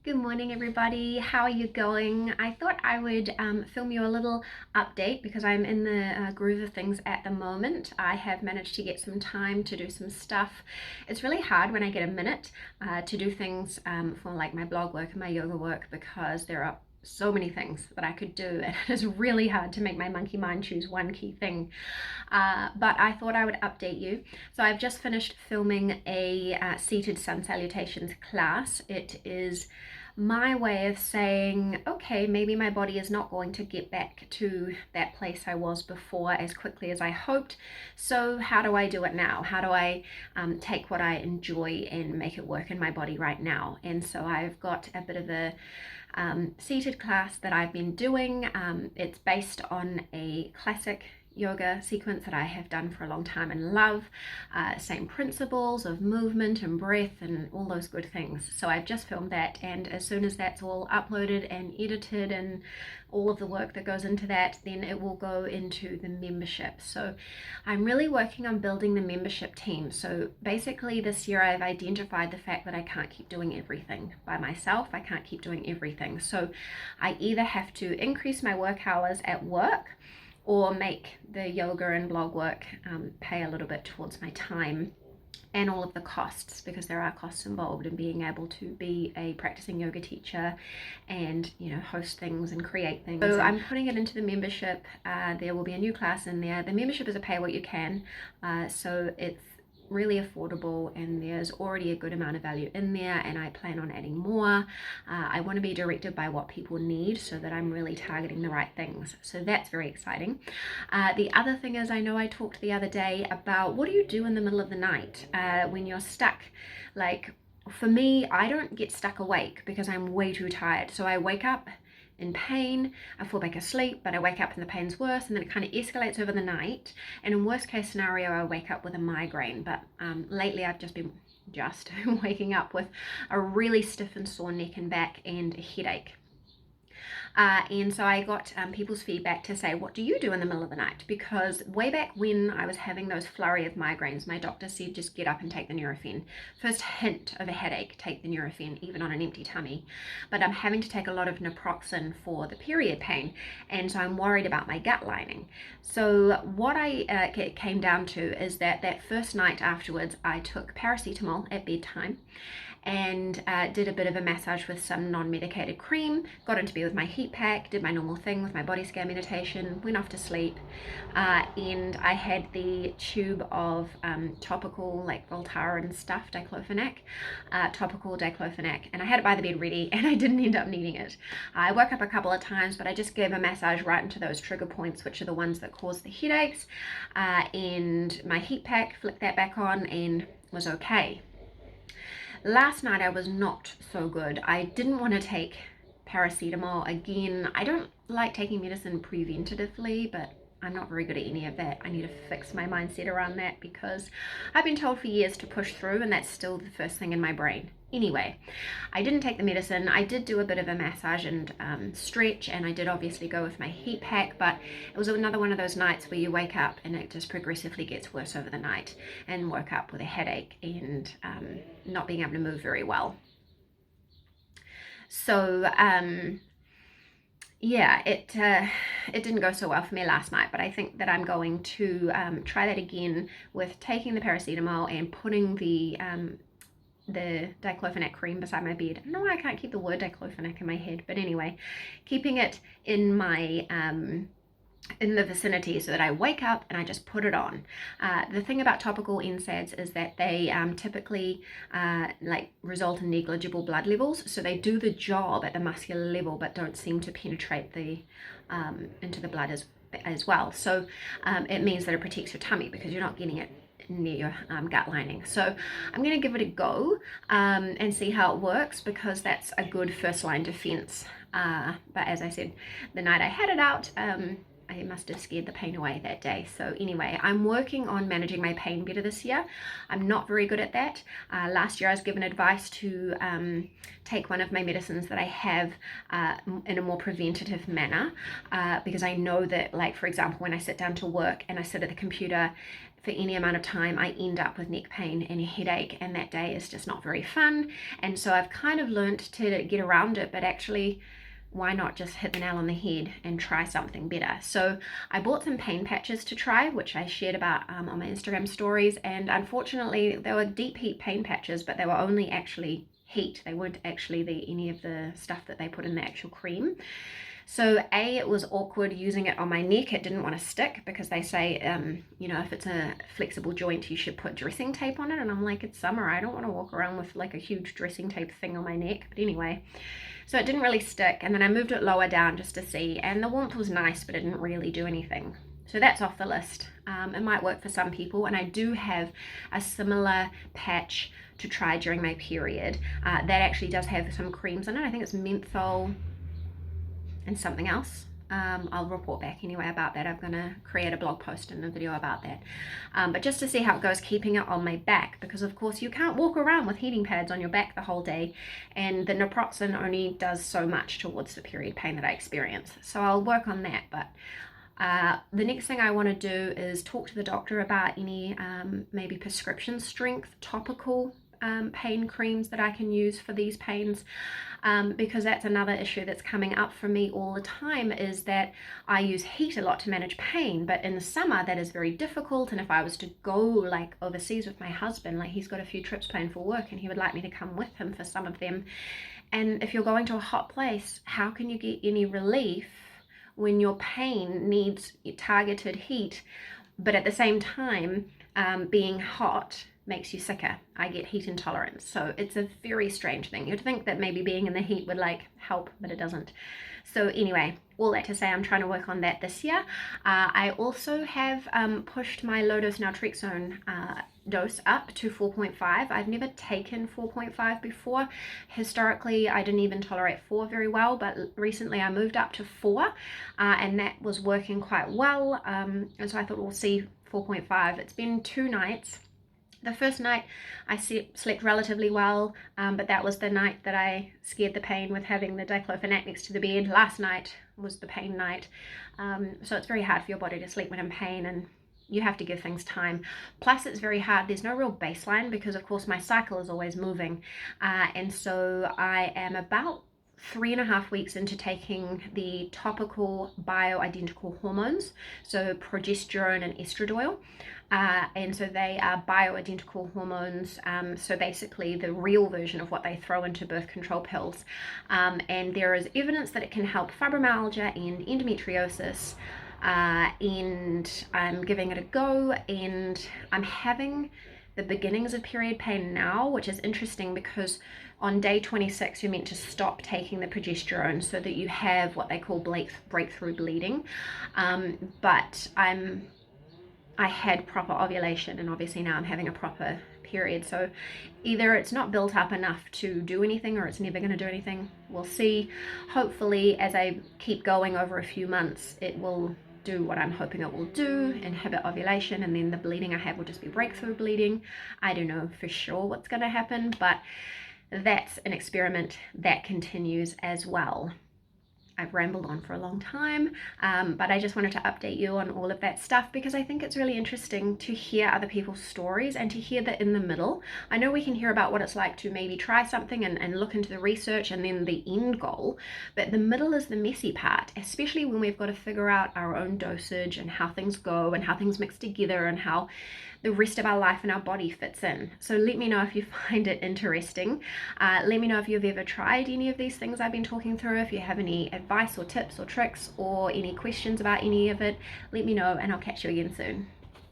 Good morning, everybody. How are you going? I thought I would film you a little update because I'm in the groove of things at the moment. I have managed to get some time to do some stuff. It's really hard when I get a minute to do things for like my blog work and my yoga work because there are so many things that I could do, and it is really hard to make my monkey mind choose one key thing. But I thought I would update you. So I've just finished filming a seated sun salutations class. It is my way of saying, okay, maybe my body is not going to get back to that place I was before as quickly as I hoped. So how do I do it now? How do I take what I enjoy and make it work in my body right now? And so I've got a bit of a seated class that I've been doing. It's based on a classic yoga sequence that I have done for a long time and love. Same principles of movement and breath and all those good things. So I've just filmed that, and as soon as that's all uploaded and edited and all of the work that goes into that, then it will go into the membership. So I'm really working on building the membership team. So basically this year I've identified the fact that I can't keep doing everything by myself. I can't keep doing everything. So I either have to increase my work hours at work or make the yoga and blog work pay a little bit towards my time and all of the costs, because there are costs involved in being able to be a practicing yoga teacher and, you know, host things and create things. So I'm putting it into the membership. There will be a new class in there. The membership is a pay what you can, so it's really affordable, and there's already a good amount of value in there, and I plan on adding more. I want to be directed by what people need so that I'm really targeting the right things. So that's very exciting. The other thing is, I know I talked the other day about what do you do in the middle of the night when you're stuck. Like for me, I don't get stuck awake because I'm way too tired. So I wake up in pain, I fall back asleep, but I wake up and the pain's worse, and then it kind of escalates over the night, and in worst case scenario I wake up with a migraine. But lately I've just been waking up with a really stiff and sore neck and back and a headache. And so I got people's feedback to say, what do you do in the middle of the night? Because way back when I was having those flurry of migraines, my doctor said just get up and take the Nurofen. First hint of a headache, take the Nurofen, even on an empty tummy. But I'm having to take a lot of naproxen for the period pain, and so I'm worried about my gut lining. So what I came down to is that first night afterwards I took paracetamol at bedtime and did a bit of a massage with some non-medicated cream, got into bed with my heat pack, did my normal thing with my body scan meditation, went off to sleep, and I had the tube of topical, like Voltaren stuff, diclofenac, topical diclofenac, and I had it by the bed ready, and I didn't end up needing it. I woke up a couple of times, but I just gave a massage right into those trigger points, which are the ones that cause the headaches, and my heat pack, flicked that back on, and was okay. Last night I was not so good. I didn't want to take paracetamol again. I don't like taking medicine preventatively, but I'm not very good at any of that. I need to fix my mindset around that because I've been told for years to push through, and that's still the first thing in my brain. Anyway, I didn't take the medicine. I did do a bit of a massage and stretch, and I did obviously go with my heat pack, but it was another one of those nights where you wake up and it just progressively gets worse over the night, and woke up with a headache and not being able to move very well. So yeah, it didn't go so well for me last night, but I think that I'm going to try that again with taking the paracetamol and putting the diclofenac cream beside my bed. No, I can't keep the word diclofenac in my head, but anyway, keeping it in my in the vicinity so that I wake up and I just put it on. The thing about topical NSAIDs is that they typically like result in negligible blood levels, so they do the job at the muscular level but don't seem to penetrate the into the blood as well. So it means that it protects your tummy because you're not getting it near your gut lining. So I'm going to give it a go and see how it works, because that's a good first line defense. But as I said, the night I had it out, I must have scared the pain away that day. So anyway, I'm working on managing my pain better this year. I'm not very good at that. Last year I was given advice to take one of my medicines that I have in a more preventative manner, because I know that, like, for example, when I sit down to work and I sit at the computer for any amount of time, I end up with neck pain and a headache, and that day is just not very fun. And so I've kind of learned to get around it, but actually, why not just hit the nail on the head and try something better? So I bought some pain patches to try, which I shared about on my Instagram stories, and unfortunately they were deep heat pain patches, but they were only actually heat. They weren't actually any of the stuff that they put in the actual cream. So it was awkward using it on my neck. It didn't want to stick because they say, if it's a flexible joint, you should put dressing tape on it. And I'm like, it's summer. I don't want to walk around with like a huge dressing tape thing on my neck. But anyway, so it didn't really stick. And then I moved it lower down just to see. And the warmth was nice, but it didn't really do anything. So that's off the list. It might work for some people. And I do have a similar patch to try during my period. That actually does have some creams in it. I think it's menthol and something else. I'll report back anyway about that. I'm going to create a blog post and a video about that. But just to see how it goes, keeping it on my back, because of course you can't walk around with heating pads on your back the whole day, and the naproxen only does so much towards the period pain that I experience. So I'll work on that. But the next thing I want to do is talk to the doctor about any maybe prescription strength topical pain creams that I can use for these pains, because that's another issue that's coming up for me all the time, is that I use heat a lot to manage pain, but in the summer that is very difficult. And if I was to go like overseas with my husband, like he's got a few trips planned for work and he would like me to come with him for some of them, and if you're going to a hot place, how can you get any relief when your pain needs targeted heat, but at the same time being hot makes you sicker? I get heat intolerance. So it's a very strange thing. You'd think that maybe being in the heat would like help, but it doesn't. So anyway, all that to say, I'm trying to work on that this year. I also have pushed my low-dose naltrexone dose up to 4.5. I've never taken 4.5 before. Historically, I didn't even tolerate 4 very well, but recently I moved up to 4, and that was working quite well. And so I thought we'll see 4.5. It's been 2 nights. The first night I slept relatively well, but that was the night that I scared the pain with having the diclofenac next to the bed. Last night was the pain night. So it's very hard for your body to sleep when in pain, and you have to give things time. Plus it's very hard. There's no real baseline because of course my cycle is always moving. And so I am about 3.5 weeks into taking the topical bioidentical hormones, so progesterone and estradiol. And so they are bioidentical hormones, so basically the real version of what they throw into birth control pills. And there is evidence that it can help fibromyalgia and endometriosis, and I'm giving it a go, and I'm having the beginnings of period pain now, which is interesting because on day 26 you're meant to stop taking the progesterone so that you have what they call breakthrough bleeding. But I had proper ovulation, and obviously now I'm having a proper period, so either it's not built up enough to do anything or it's never going to do anything. We'll see. Hopefully as I keep going over a few months it will do what I'm hoping it will do, inhibit ovulation, and then the bleeding I have will just be breakthrough bleeding. I don't know for sure what's going to happen, but that's an experiment that continues as well. I've rambled on for a long time, but I just wanted to update you on all of that stuff because I think it's really interesting to hear other people's stories and to hear that in the middle. I know we can hear about what it's like to maybe try something and look into the research and then the end goal, but the middle is the messy part, especially when we've got to figure out our own dosage and how things go and how things mix together and how the rest of our life and our body fits in. So let me know if you find it interesting. Let me know if you've ever tried any of these things I've been talking through. If you have any advice or tips or tricks or any questions about any of it, let me know, and I'll catch you again soon.